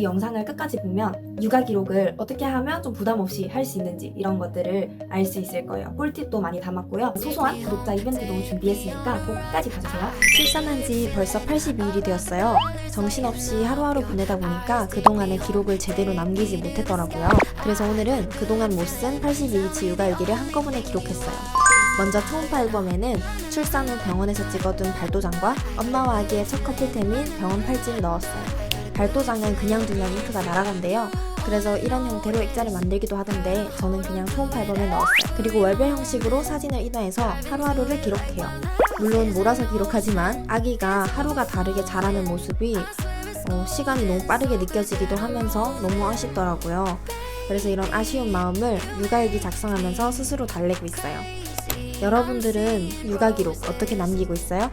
이 영상을 끝까지 보면 육아 기록을 어떻게 하면 좀 부담 없이 할 수 있는지 이런 것들을 알 수 있을 거예요. 꿀팁도 많이 담았고요. 소소한 구독자 이벤트도 준비했으니까 꼭 끝까지 봐주세요. 출산한 지 벌써 82일이 되었어요. 정신없이 하루하루 보내다 보니까 그동안의 기록을 제대로 남기지 못했더라고요. 그래서 오늘은 그동안 못 쓴 82일치 육아일기를 한꺼번에 기록했어요. 먼저 초음파 앨범에는 출산 후 병원에서 찍어둔 발도장과 엄마와 아기의 첫 커플템인 병원 팔찌를 넣었어요. 발도장은 그냥 두면 잉크가 날아간대요. 그래서 이런 형태로 액자를 만들기도 하던데 저는 그냥 초음파 앨범에 넣었어요. 그리고 월별 형식으로 사진을 인화해서 하루하루를 기록해요. 물론 몰아서 기록하지만 아기가 하루가 다르게 자라는 모습이 시간이 너무 빠르게 느껴지기도 하면서 너무 아쉽더라고요. 그래서 이런 아쉬운 마음을 육아일기 작성하면서 스스로 달래고 있어요. 여러분들은 육아 기록 어떻게 남기고 있어요?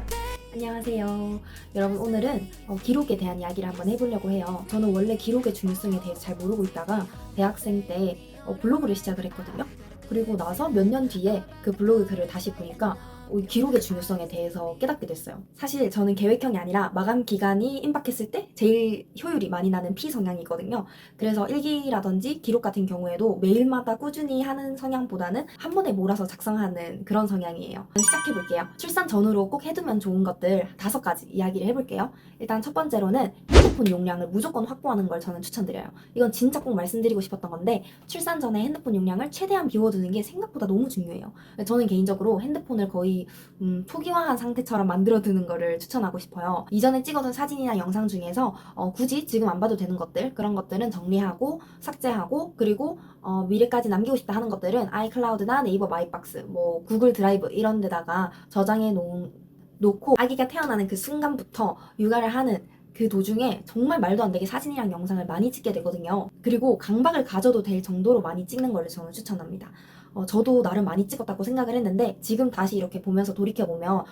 안녕하세요. 여러분, 오늘은 기록에 대한 이야기를 한번 해보려고 해요. 저는 원래 기록의 중요성에 대해서 잘 모르고 있다가 대학생 때 블로그를 시작을 했거든요. 그리고 나서 몇 년 뒤에 그 블로그 글을 다시 보니까 기록의 중요성에 대해서 깨닫게 됐어요. 사실 저는 계획형이 아니라 마감 기간이 임박했을 때 제일 효율이 많이 나는 P 성향이거든요. 그래서 일기라든지 기록 같은 경우에도 매일마다 꾸준히 하는 성향보다는 한 번에 몰아서 작성하는 그런 성향이에요. 시작해볼게요. 출산 전후로 꼭 해두면 좋은 것들 5가지 이야기를 해볼게요. 일단 첫 번째로는 핸드폰 용량을 무조건 확보하는 걸 저는 추천드려요. 이건 진짜 꼭 말씀드리고 싶었던 건데, 출산 전에 핸드폰 용량을 최대한 비워두는 게 생각보다 너무 중요해요. 저는 개인적으로 핸드폰을 거의 초기화한 상태처럼 만들어두는 거를 추천하고 싶어요. 이전에 찍어둔 사진이나 영상 중에서 굳이 지금 안 봐도 되는 것들, 그런 것들은 정리하고 삭제하고, 그리고 미래까지 남기고 싶다 하는 것들은 아이클라우드나 네이버 마이박스, 뭐 구글 드라이브 이런 데다가 저장해 놓고 아기가 태어나는 그 순간부터 육아를 하는 그 도중에 정말 말도 안 되게 사진이랑 영상을 많이 찍게 되거든요. 그리고 강박을 가져도 될 정도로 많이 찍는 거를 저는 추천합니다. 저도 나름 많이 찍었다고 생각을 했는데 지금 다시 이렇게 보면서 돌이켜보면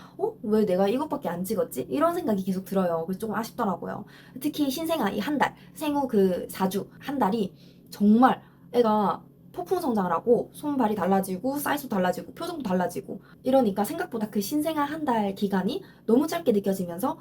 왜 내가 이것밖에 안 찍었지? 이런 생각이 계속 들어요. 그래서 조금 아쉽더라고요. 특히 신생아 이 한 달, 생후 그 4주 한 달이 정말 애가 폭풍 성장을 하고 손발이 달라지고 사이즈도 달라지고 표정도 달라지고 이러니까 생각보다 그 신생아 한 달 기간이 너무 짧게 느껴지면서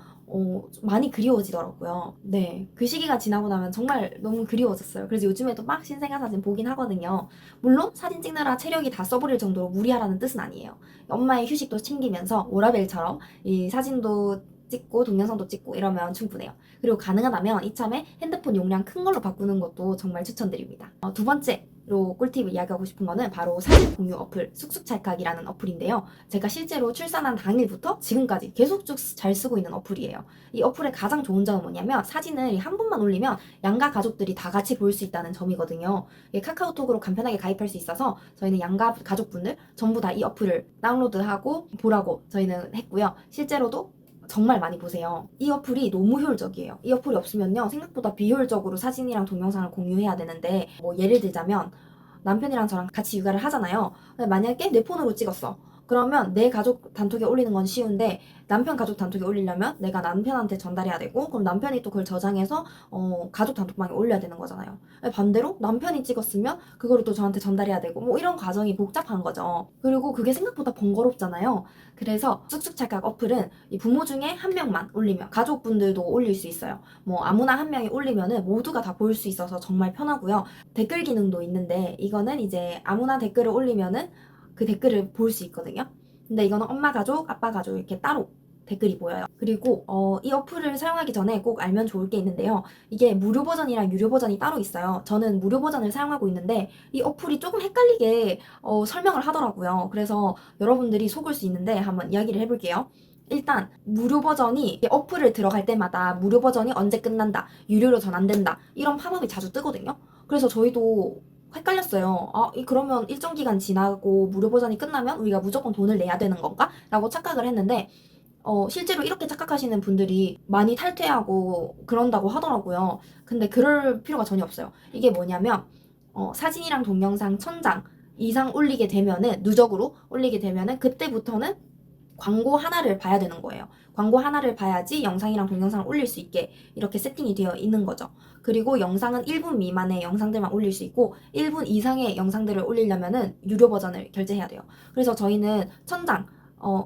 많이 그리워지더라고요. 네, 그 시기가 지나고 나면 정말 너무 그리워졌어요. 그래서 요즘에도 막 신생아 사진 보긴 하거든요. 물론 사진 찍느라 체력이 다 써버릴 정도로 무리하라는 뜻은 아니에요. 엄마의 휴식도 챙기면서 워라벨처럼 이 사진도 찍고 동영상도 찍고 이러면 충분해요. 그리고 가능하다면 이참에 핸드폰 용량 큰 걸로 바꾸는 것도 정말 추천드립니다. 두 번째로 꿀팁을 이야기하고 싶은 거는 바로 사진 공유 어플 쑥쑥찰칵이라는 어플인데요. 제가 실제로 출산한 당일부터 지금까지 계속 쭉 잘 쓰고 있는 어플이에요. 이 어플의 가장 좋은 점은 뭐냐면 사진을 한 번만 올리면 양가 가족들이 다 같이 볼 수 있다는 점이거든요. 카카오톡으로 간편하게 가입할 수 있어서 저희는 양가 가족분들 전부 다 이 어플을 다운로드하고 보라고 저희는 했고요. 실제로도 정말 많이 보세요. 이 어플이 너무 효율적이에요. 이 어플이 없으면요, 생각보다 비효율적으로 사진이랑 동영상을 공유해야 되는데, 뭐 예를 들자면 남편이랑 저랑 같이 육아를 하잖아요. 근데 만약에 내 폰으로 찍었어. 그러면 내 가족 단톡에 올리는 건 쉬운데 남편 가족 단톡에 올리려면 내가 남편한테 전달해야 되고, 그럼 남편이 또 그걸 저장해서 가족 단톡방에 올려야 되는 거잖아요. 반대로 남편이 찍었으면 그거를 또 저한테 전달해야 되고, 뭐 이런 과정이 복잡한 거죠. 그리고 그게 생각보다 번거롭잖아요. 그래서 쑥쑥찰칵 어플은 이 부모 중에 한 명만 올리면 가족분들도 올릴 수 있어요. 뭐 아무나 한 명이 올리면은 모두가 다 볼 수 있어서 정말 편하고요. 댓글 기능도 있는데 이거는 이제 아무나 댓글을 올리면은 그 댓글을 볼 수 있거든요. 근데 이거는 엄마 가족, 아빠 가족 이렇게 따로 댓글이 보여요. 그리고 이 어플을 사용하기 전에 꼭 알면 좋을 게 있는데요. 이게 무료 버전이랑 유료 버전이 따로 있어요. 저는 무료 버전을 사용하고 있는데 이 어플이 조금 헷갈리게 설명을 하더라고요. 그래서 여러분들이 속을 수 있는데 한번 이야기를 해볼게요. 일단 무료 버전이 어플을 들어갈 때마다 무료 버전이 언제 끝난다, 유료로 전환된다 이런 팝업이 자주 뜨거든요. 그래서 저희도 헷갈렸어요. 그러면 일정 기간 지나고 무료 버전이 끝나면 우리가 무조건 돈을 내야 되는 건가? 라고 착각을 했는데 실제로 이렇게 착각하시는 분들이 많이 탈퇴하고 그런다고 하더라고요. 근데 그럴 필요가 전혀 없어요. 이게 뭐냐면 사진이랑 동영상 1000장 이상 올리게 되면은, 누적으로 올리게 되면은 그때부터는 광고 하나를 봐야 되는 거예요. 광고 하나를 봐야지 영상이랑 동영상을 올릴 수 있게 이렇게 세팅이 되어 있는 거죠. 그리고 영상은 1분 미만의 영상들만 올릴 수 있고 1분 이상의 영상들을 올리려면은 유료 버전을 결제해야 돼요. 그래서 저희는 1000장,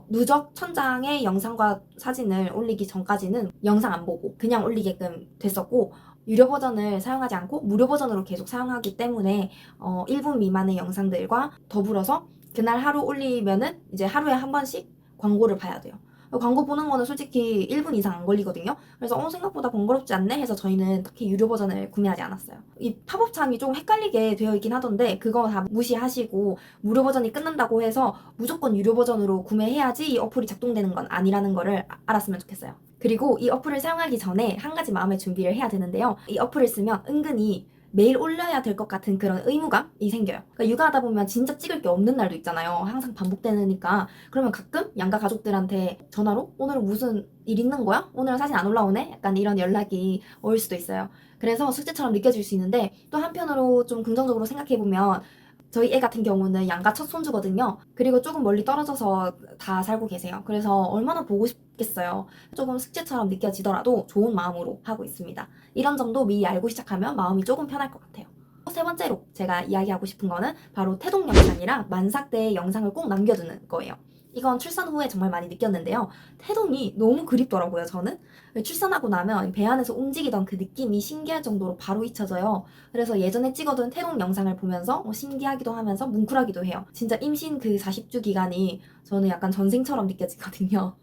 누적 1000장의 영상과 사진을 올리기 전까지는 영상 안 보고 그냥 올리게끔 됐었고, 유료 버전을 사용하지 않고 무료 버전으로 계속 사용하기 때문에 1분 미만의 영상들과 더불어서 그날 하루 올리면은 이제 하루에 한 번씩 광고를 봐야 돼요. 광고 보는 거는 솔직히 1분 이상 안 걸리거든요. 그래서 생각보다 번거롭지 않네 해서 저희는 특히 유료 버전을 구매하지 않았어요. 이 팝업 창이 좀 헷갈리게 되어 있긴 하던데 그거 다 무시하시고 무료 버전이 끝난다고 해서 무조건 유료 버전으로 구매해야지 이 어플이 작동되는 건 아니라는 거를 알았으면 좋겠어요. 그리고 이 어플을 사용하기 전에 한 가지 마음의 준비를 해야 되는데요. 이 어플을 쓰면 은근히 매일 올려야 될 것 같은 그런 의무감이 생겨요. 그러니까 육아하다 보면 진짜 찍을 게 없는 날도 있잖아요. 항상 반복되니까. 그러면 가끔 양가 가족들한테 전화로 오늘은 무슨 일 있는 거야? 오늘은 사진 안 올라오네? 약간 이런 연락이 올 수도 있어요. 그래서 숙제처럼 느껴질 수 있는데 또 한편으로 좀 긍정적으로 생각해보면 저희 애 같은 경우는 양가 첫 손주거든요. 그리고 조금 멀리 떨어져서 다 살고 계세요. 그래서 얼마나 보고 싶겠어요. 조금 숙제처럼 느껴지더라도 좋은 마음으로 하고 있습니다. 이런 점도 미리 알고 시작하면 마음이 조금 편할 것 같아요. 세 번째로 제가 이야기하고 싶은 거는 바로 태동 영상이랑 만삭 때 영상을 꼭 남겨두는 거예요. 이건 출산 후에 정말 많이 느꼈는데요. 태동이 너무 그립더라고요, 저는. 출산하고 나면 배 안에서 움직이던 그 느낌이 신기할 정도로 바로 잊혀져요. 그래서 예전에 찍어둔 태동 영상을 보면서 신기하기도 하면서 뭉클하기도 해요. 진짜 임신 그 40주 기간이 저는 약간 전생처럼 느껴지거든요.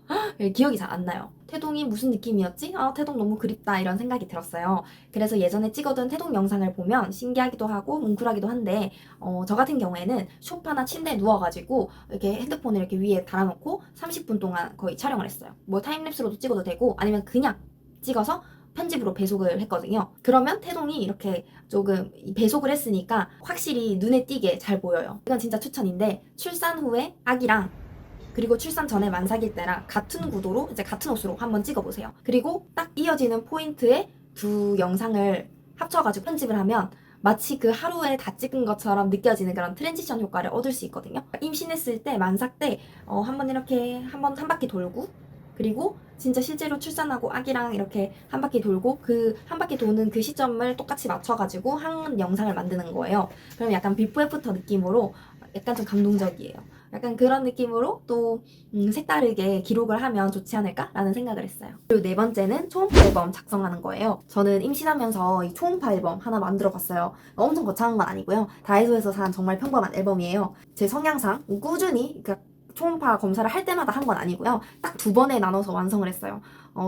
기억이 잘 안 나요. 태동이 무슨 느낌이었지? 태동 너무 그립다 이런 생각이 들었어요. 그래서 예전에 찍어둔 태동 영상을 보면 신기하기도 하고 뭉클하기도 한데 저 같은 경우에는 소파나 침대에 누워가지고 이렇게 핸드폰을 이렇게 위에 달아놓고 30분 동안 거의 촬영을 했어요. 뭐 타임랩스로도 찍어도 되고 아니면 그냥 찍어서 편집으로 배속을 했거든요. 그러면 태동이 이렇게 조금 배속을 했으니까 확실히 눈에 띄게 잘 보여요. 이건 진짜 추천인데 출산 후에 아기랑 그리고 출산 전에 만삭일 때랑 같은 구도로 이제 같은 옷으로 한번 찍어보세요. 그리고 딱 이어지는 포인트에 두 영상을 합쳐가지고 편집을 하면 마치 그 하루에 다 찍은 것처럼 느껴지는 그런 트랜지션 효과를 얻을 수 있거든요. 임신했을 때 만삭 때 한번 이렇게 한 바퀴 돌고 그리고 진짜 실제로 출산하고 아기랑 이렇게 한 바퀴 돌고 그 한 바퀴 도는 그 시점을 똑같이 맞춰가지고 한 영상을 만드는 거예요. 그럼 약간 비포 애프터 느낌으로 약간 좀 감동적이에요. 약간 그런 느낌으로 또 색다르게 기록을 하면 좋지 않을까라는 생각을 했어요. 그리고 네 번째는 초음파 앨범 작성하는 거예요. 저는 임신하면서 이 초음파 앨범 하나 만들어 봤어요. 엄청 거창한 건 아니고요. 다이소에서 산 정말 평범한 앨범이에요. 제 성향상 꾸준히 초음파 검사를 할 때마다 한 건 아니고요. 딱 2번에 나눠서 완성을 했어요.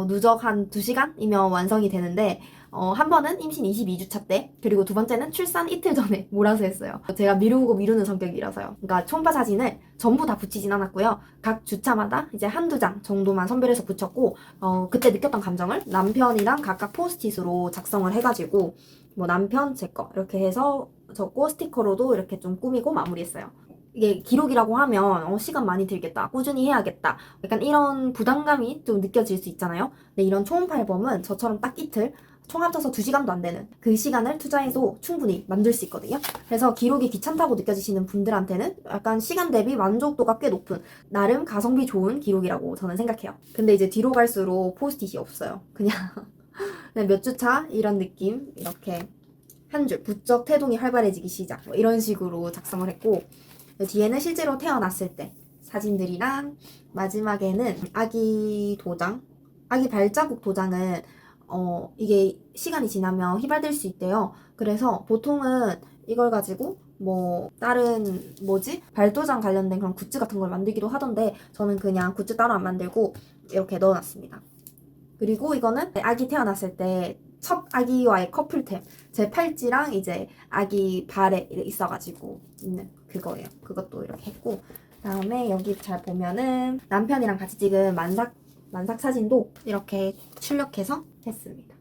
누적 한 2시간이면 완성이 되는데 한 번은 임신 22주차 때 그리고 두 번째는 출산 이틀 전에 몰아서 했어요. 제가 미루고 미루는 성격이라서요. 그러니까 초음파 사진을 전부 다 붙이진 않았고요. 각 주차마다 이제 한두 장 정도만 선별해서 붙였고 그때 느꼈던 감정을 남편이랑 각각 포스트잇으로 작성을 해가지고 뭐 남편 제 거 이렇게 해서 적고 스티커로도 이렇게 좀 꾸미고 마무리했어요. 이게 기록이라고 하면 시간 많이 들겠다, 꾸준히 해야겠다, 약간 이런 부담감이 좀 느껴질 수 있잖아요. 근데 이런 초음파 앨범은 저처럼 딱 이틀 총 합쳐서 2시간도 안 되는 그 시간을 투자해도 충분히 만들 수 있거든요. 그래서 기록이 귀찮다고 느껴지시는 분들한테는 약간 시간 대비 만족도가 꽤 높은 나름 가성비 좋은 기록이라고 저는 생각해요. 근데 이제 뒤로 갈수록 포스트잇이 없어요. 그냥 몇 주 차 이런 느낌, 이렇게 한 줄 부쩍 태동이 활발해지기 시작 뭐 이런 식으로 작성을 했고, 뒤에는 실제로 태어났을 때 사진들이랑 마지막에는 아기 도장, 아기 발자국 도장은 이게 시간이 지나면 휘발될 수 있대요. 그래서 보통은 이걸 가지고 뭐 다른 발도장 관련된 그런 굿즈 같은 걸 만들기도 하던데 저는 그냥 굿즈 따로 안 만들고 이렇게 넣어놨습니다. 그리고 이거는 아기 태어났을 때 첫 아기와의 커플템, 제 팔찌랑 이제 아기 발에 있어가지고 있는 그거예요. 그것도 이렇게 했고, 그다음에 여기 잘 보면은 남편이랑 같이 찍은 만삭 사진도 이렇게 출력해서 했습니다.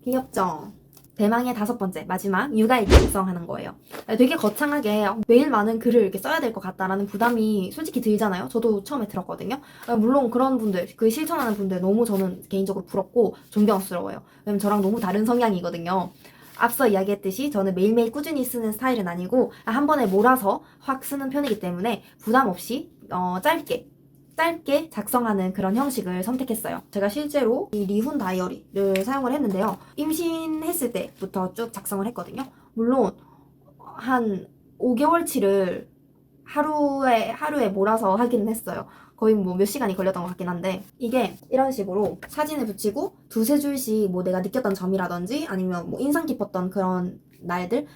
귀엽죠? 대망의 5번째, 마지막 육아일기 작성하는 거예요. 되게 거창하게 매일 많은 글을 이렇게 써야 될 것 같다라는 부담이 솔직히 들잖아요. 저도 처음에 들었거든요. 물론 그런 분들, 그 실천하는 분들 너무 저는 개인적으로 부럽고 존경스러워요. 왜냐면 저랑 너무 다른 성향이거든요. 앞서 이야기했듯이 저는 매일매일 꾸준히 쓰는 스타일은 아니고 한 번에 몰아서 확 쓰는 편이기 때문에 부담 없이 짧게 작성하는 그런 형식을 선택했어요. 제가 실제로 이 리훈 다이어리를 사용을 했는데요. 임신했을 때부터 쭉 작성을 했거든요. 물론 한 5개월치를 하루에 몰아서 하기는 했어요. 거의 뭐 몇 시간이 걸렸던 것 같긴 한데, 이게 이런 식으로 사진을 붙이고 두세 줄씩 뭐 내가 느꼈던 점이라든지 아니면 뭐 인상 깊었던 그런 날들,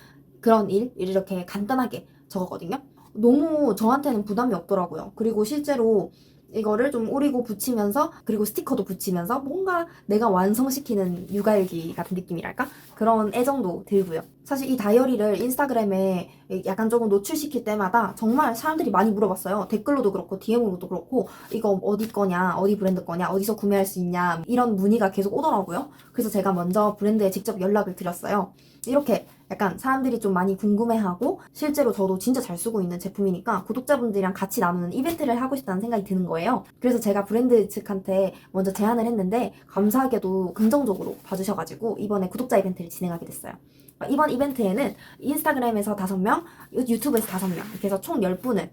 그런 일 이렇게 간단하게 적었거든요. 너무 저한테는 부담이 없더라고요. 그리고 실제로 이거를 좀 오리고 붙이면서, 그리고 스티커도 붙이면서 뭔가 내가 완성시키는 육아일기 같은 느낌이랄까? 그런 애정도 들고요. 사실 이 다이어리를 인스타그램에 약간 조금 노출시킬 때마다 정말 사람들이 많이 물어봤어요. 댓글로도 그렇고 DM으로도 그렇고 이거 어디 거냐, 어디 브랜드 거냐, 어디서 구매할 수 있냐, 이런 문의가 계속 오더라고요. 그래서 제가 먼저 브랜드에 직접 연락을 드렸어요. 이렇게 약간 사람들이 좀 많이 궁금해하고 실제로 저도 진짜 잘 쓰고 있는 제품이니까 구독자분들이랑 같이 나누는 이벤트를 하고 싶다는 생각이 드는 거예요. 그래서 제가 브랜드 측한테 먼저 제안을 했는데 감사하게도 긍정적으로 봐주셔가지고 이번에 구독자 이벤트를 진행하게 됐어요. 이번 이벤트에는 인스타그램에서 5명, 유튜브에서 5명, 이렇게 해서 총 10분을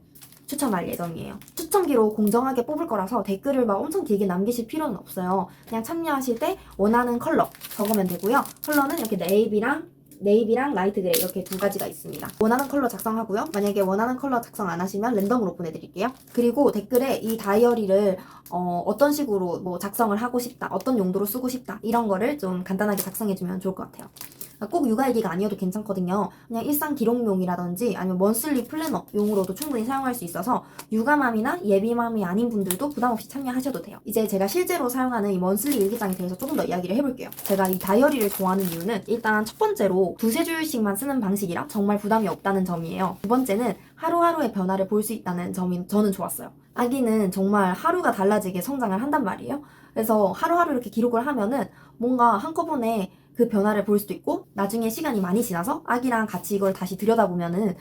추첨할 예정이에요. 추첨기로 공정하게 뽑을 거라서 댓글을 막 엄청 길게 남기실 필요는 없어요. 그냥 참여하실 때 원하는 컬러 적으면 되고요. 컬러는 이렇게 네이비랑 라이트 그레이 이렇게 두 가지가 있습니다. 원하는 컬러 작성하고요. 만약에 원하는 컬러 작성 안 하시면 랜덤으로 보내드릴게요. 그리고 댓글에 이 다이어리를 어떤 식으로 뭐 작성을 하고 싶다, 어떤 용도로 쓰고 싶다, 이런 거를 좀 간단하게 작성해주면 좋을 것 같아요. 꼭 육아일기가 아니어도 괜찮거든요. 그냥 일상 기록용이라든지 아니면 먼슬리 플래너용으로도 충분히 사용할 수 있어서 육아맘이나 예비맘이 아닌 분들도 부담없이 참여하셔도 돼요. 이제 제가 실제로 사용하는 이 먼슬리 일기장에 대해서 조금 더 이야기를 해볼게요. 제가 이 다이어리를 좋아하는 이유는 일단 첫 번째로 두세 줄씩만 쓰는 방식이라 정말 부담이 없다는 점이에요. 두 번째는 하루하루의 변화를 볼 수 있다는 점이 저는 좋았어요. 아기는 정말 하루가 달라지게 성장을 한단 말이에요. 그래서 하루하루 이렇게 기록을 하면은 뭔가 한꺼번에 그 변화를 볼 수도 있고 나중에 시간이 많이 지나서 아기랑 같이 이걸 다시 들여다보면은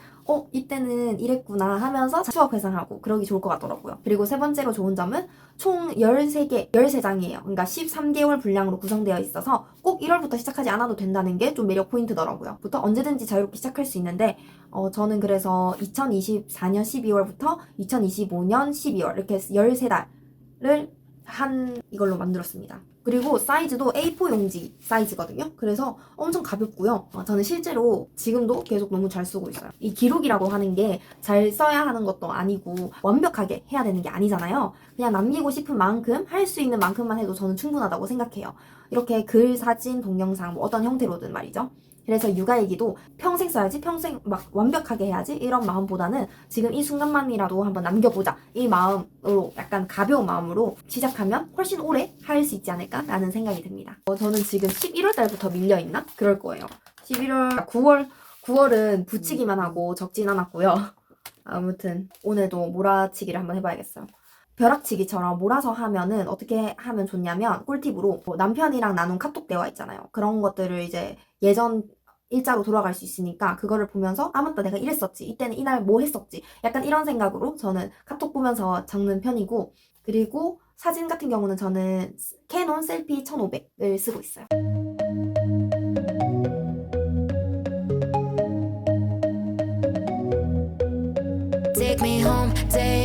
이때는 이랬구나 하면서 추억 회상하고 그러기 좋을 것 같더라고요. 그리고 세 번째로 좋은 점은 총 13장이에요. 그러니까 13개월 분량으로 구성되어 있어서 꼭 1월부터 시작하지 않아도 된다는 게 좀 매력 포인트더라고요. 부터 언제든지 자유롭게 시작할 수 있는데 저는 그래서 2024년 12월부터 2025년 12월 이렇게 13달을 한 이걸로 만들었습니다. 그리고 사이즈도 A4 용지 사이즈거든요. 그래서 엄청 가볍고요. 저는 실제로 지금도 계속 너무 잘 쓰고 있어요. 이 기록이라고 하는 게 잘 써야 하는 것도 아니고 완벽하게 해야 되는 게 아니잖아요. 그냥 남기고 싶은 만큼 할 수 있는 만큼만 해도 저는 충분하다고 생각해요. 이렇게 글, 사진, 동영상 뭐 어떤 형태로든 말이죠. 그래서 육아일기도 평생 써야지, 평생 막 완벽하게 해야지 이런 마음보다는 지금 이 순간만이라도 한번 남겨보자 이 마음으로, 약간 가벼운 마음으로 시작하면 훨씬 오래 할 수 있지 않을까라는 생각이 듭니다. 저는 지금 11월 달부터 밀려있나? 그럴 거예요. 11월, 9월은 붙이기만 하고 적진 않았고요. 아무튼 오늘도 몰아치기를 한번 해봐야겠어요. 벼락치기처럼 몰아서 하면은 어떻게 하면 좋냐면, 꿀팁으로 남편이랑 나눈 카톡 대화 있잖아요. 그런 것들을 이제 예전 일자로 돌아갈 수 있으니까 그거를 보면서 맞다, 내가 이랬었지, 이때는 이날 뭐 했었지, 약간 이런 생각으로 저는 카톡 보면서 적는 편이고, 그리고 사진 같은 경우는 저는 캐논 셀피 1500을 쓰고 있어요. Take me home, take